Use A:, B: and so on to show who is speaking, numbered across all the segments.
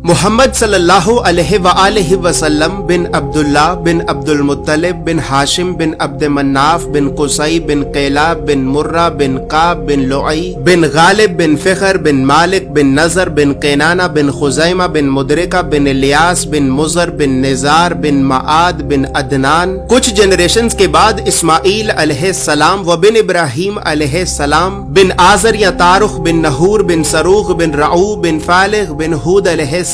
A: محمد صلی اللہ علیہ وآلہ وسلم بن عبداللہ بن عبد المطلب بن ہاشم بن عبد مناف بن قصی بن قیلاب بن مرہ بن قاب بن لعی بن غالب بن فخر بن مالک بن نظر بن قینانہ بن خزیمہ بن مدرکہ بن الیاس بن مزر بن نزار بن معاد بن عدنان. کچھ جنریشنز کے بعد اسماعیل علیہ السلام و بن ابراہیم علیہ السلام بن آزر یا تارخ بن نحور بن سروغ بن رعو بن فالغ بن ہود علیہ السلام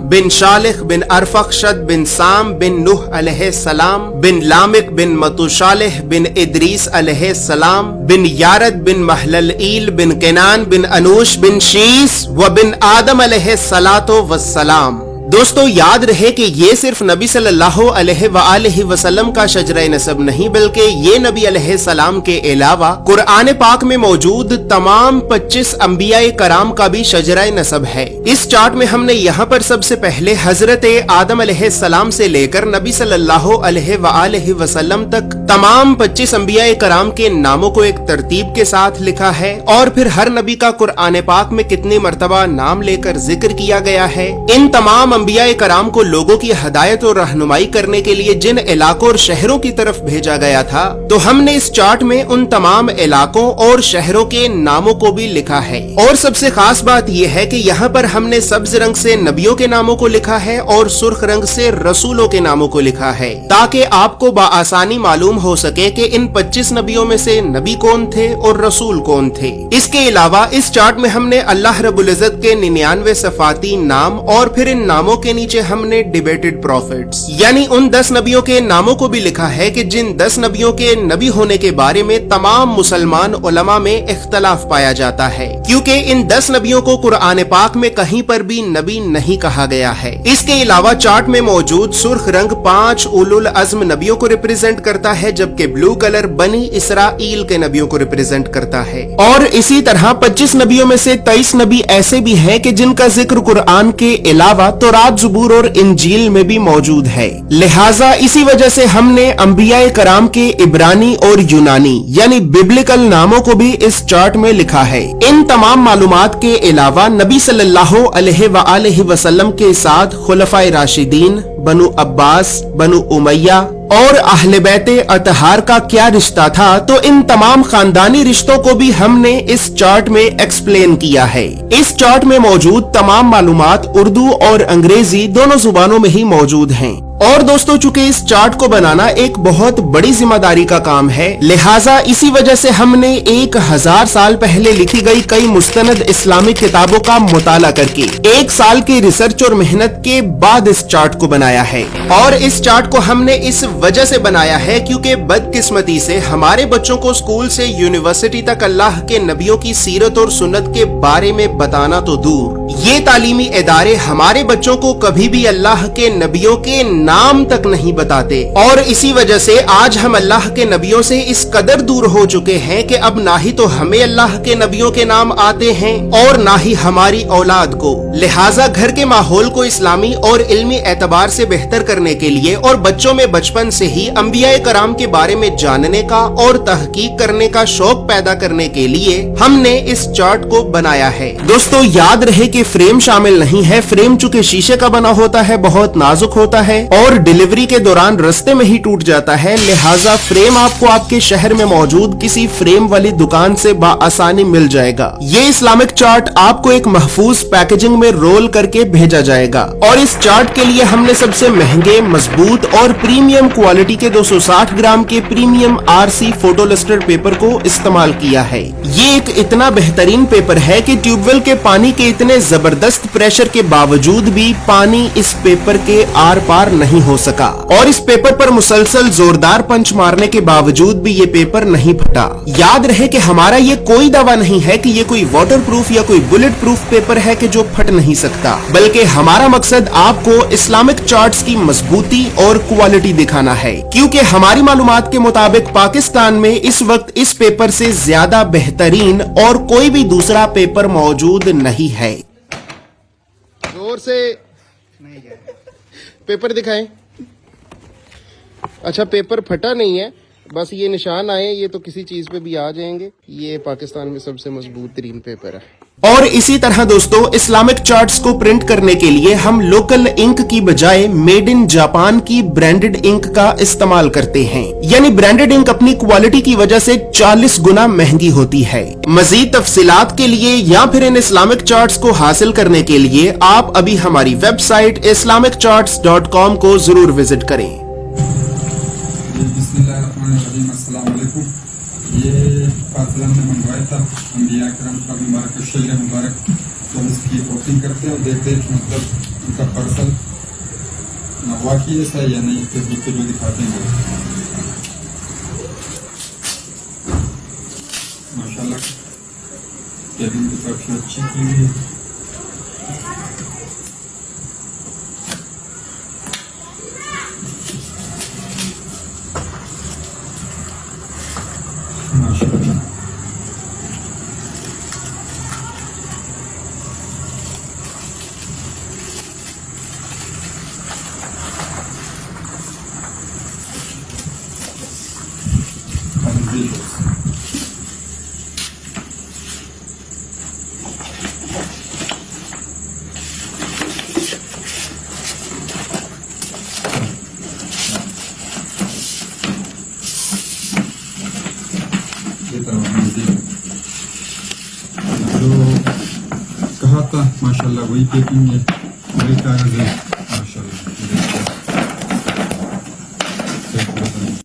A: بن شالخ بن ارفخشد بن سام بن نوح علیہ السلام بن لامک بن متوشالح بن ادریس علیہ السلام بن یارد بن محللئیل بن کنان بن انوش بن شیس و بن آدم علیہ السلام. دوستو یاد رہے کہ یہ صرف نبی صلی اللہ علیہ وآلہ وسلم کا شجرہ نسب نہیں بلکہ یہ نبی علیہ السلام کے علاوہ قرآن پاک میں موجود تمام 25 انبیاء کرام کا بھی شجرہ نسب ہے. اس چارٹ میں ہم نے یہاں پر سب سے پہلے حضرت آدم علیہ السلام سے لے کر نبی صلی اللہ علیہ وآلہ وسلم تک تمام 25 انبیاء کرام کے ناموں کو ایک ترتیب کے ساتھ لکھا ہے اور پھر ہر نبی کا قرآن پاک میں کتنی مرتبہ نام لے کر ذکر کیا گیا ہے. ان تمام انبیاء کرام کو لوگوں کی ہدایت اور رہنمائی کرنے کے لیے جن علاقوں اور شہروں کی طرف بھیجا گیا تھا تو ہم نے اس چارٹ میں ان تمام علاقوں اور شہروں کے ناموں کو بھی لکھا ہے. اور سب سے خاص بات یہ ہے کہ یہاں پر ہم نے سبز رنگ سے نبیوں کے ناموں کو لکھا ہے اور سرخ رنگ سے رسولوں کے ناموں کو لکھا ہے تاکہ آپ کو بآسانی معلوم ہو سکے کہ ان 25 نبیوں میں سے نبی کون تھے اور رسول کون تھے. اس کے علاوہ اس چارٹ میں ہم نے اللہ رب العزت کے 99 صفاتی نام اور پھر ان ناموں کے نیچے ہم نے ڈیبیٹڈ پروفیٹس یعنی ان 10 نبیوں کے ناموں کو بھی لکھا ہے کہ جن 10 نبیوں کے نبی ہونے کے بارے میں تمام مسلمان علماء میں اختلاف پایا جاتا ہے کیونکہ ان 10 نبیوں کو قرآن پاک میں کہیں پر بھی نبی نہیں کہا گیا ہے. اس کے علاوہ چارٹ میں موجود سرخ رنگ 5 اولو العزم نبیوں کو ریپرزینٹ کرتا ہے جبکہ بلو کلر بنی اسرائیل کے نبیوں کو ریپرزینٹ کرتا ہے. اور اسی طرح 25 نبیوں میں سے 23 نبی ایسے بھی ہیں کہ جن کا ذکر قرآن کے علاوہ تورات زبور اور انجیل میں بھی موجود ہے. لہٰذا اسی وجہ سے ہم نے انبیاء کرام کے عبرانی اور یونانی یعنی ببلکل ناموں کو بھی اس چارٹ میں لکھا ہے. ان تمام معلومات کے علاوہ نبی صلی اللہ علیہ وآلہ وسلم کے ساتھ خلفائے راشدین، بنو عباس، بنو امیہ اور اہل بیت اطہار کا کیا رشتہ تھا تو ان تمام خاندانی رشتوں کو بھی ہم نے اس چارٹ میں ایکسپلین کیا ہے. اس چارٹ میں موجود تمام معلومات اردو اور انگریزی دونوں زبانوں میں ہی موجود ہیں. اور دوستو چونکہ اس چارٹ کو بنانا ایک بہت بڑی ذمہ داری کا کام ہے لہٰذا اسی وجہ سے ہم نے 1000 سال پہلے لکھی گئی کئی مستند اسلامک کتابوں کا مطالعہ کر کے 1 سال کی ریسرچ اور محنت کے بعد اس چارٹ کو بنایا ہے. اور اس چارٹ کو ہم نے اس وجہ سے بنایا ہے کیونکہ بدقسمتی سے ہمارے بچوں کو اسکول سے یونیورسٹی تک اللہ کے نبیوں کی سیرت اور سنت کے بارے میں بتانا تو دور، یہ تعلیمی ادارے ہمارے بچوں کو کبھی بھی اللہ کے نبیوں کے نام تک نہیں بتاتے. اور اسی وجہ سے آج ہم اللہ کے نبیوں سے اس قدر دور ہو چکے ہیں کہ اب نہ ہی تو ہمیں اللہ کے نبیوں کے نام آتے ہیں اور نہ ہی ہماری اولاد کو. لہٰذا گھر کے ماحول کو اسلامی اور علمی اعتبار سے بہتر کرنے کے لیے اور بچوں میں بچپن سے ہی انبیاء کرام کے بارے میں جاننے کا اور تحقیق کرنے کا شوق پیدا کرنے کے لیے ہم نے اس چارٹ کو بنایا ہے. دوستو یاد رہے کہ فریم شامل نہیں ہے. فریم چونکہ شیشے کا بنا ہوتا ہے، بہت نازک ہوتا ہے اور ڈیلیوری کے دوران رستے میں ہی ٹوٹ جاتا ہے. لہٰذا فریم آپ کو آپ کے شہر میں موجود کسی فریم والی دکان سے بآسانی مل جائے گا. یہ اسلامک چارٹ آپ کو ایک محفوظ پیکیجنگ میں رول کر کے بھیجا جائے گا. اور اس چارٹ کے لیے ہم نے سب سے مہنگے، مضبوط اور پریمیم کوالٹی کے 260 گرام کے premium RC photo lustre paper کو استعمال کیا ہے. یہ ایک اتنا بہترین پیپر ہے کہ ٹیوب ویل کے پانی کے اتنے زبردست پریشر کے باوجود بھی پانی اس پیپر کے آر پار نہیں ہو سکا اور اس پیپر پر مسلسل زوردار پنچ مارنے کے باوجود بھی یہ پیپر نہیں پھٹا. یاد رہے کہ ہمارا یہ کوئی دعویٰ نہیں ہے کہ یہ کوئی واٹر پروف یا کوئی بلٹ پروف پیپر ہے کہ جو پھٹ نہیں سکتا، بلکہ ہمارا مقصد آپ کو اسلامک چارٹس کی مضبوطی اور کوالٹی دکھانا ہے کیونکہ ہماری معلومات کے مطابق پاکستان میں اس وقت اس پیپر سے زیادہ بہترین اور کوئی بھی دوسرا پیپر موجود نہیں ہے. زور سے پیپر دکھائیں. اچھا پیپر پھٹا نہیں ہے بس یہ نشان آئے یہ تو کسی چیز پہ بھی آ جائیں گے. یہ پاکستان میں سب سے مضبوط ترین پیپر ہے. اور اسی طرح دوستو اسلامک چارٹس کو پرنٹ کرنے کے لیے ہم لوکل انک کی بجائے میڈ ان جاپان کی برانڈڈ انک کا استعمال کرتے ہیں. یعنی برانڈڈ انک اپنی کوالٹی کی وجہ سے 40 گنا مہنگی ہوتی ہے. مزید تفصیلات کے لیے یا پھر ان اسلامک چارٹس کو حاصل کرنے کے لیے آپ ابھی ہماری ویب سائٹ islamiccharts.com کو ضرور وزٹ کریں.
B: بسم اللہ الرحمن الرحیم. السلام علیکم. یہ فاصلہ نے منگوایا تھا انبیاء کرام کا مبارک شیل مبارک, تو ہم اس کی اوپننگ کرتے ہیں اور دیکھتے ہیں کہ مطلب ان کا پارسل واقعی ایسا ہے یا نہیں. تصدیق پہ جو دکھاتے ہیں ماشاء اللہ کیبن کی کافی اچھی کی ہوئی ہے. ماشاء اللہ جو کہا تھا ماشاء اللہ وہی پیکنگ ہے, وہی کاغذ ہے.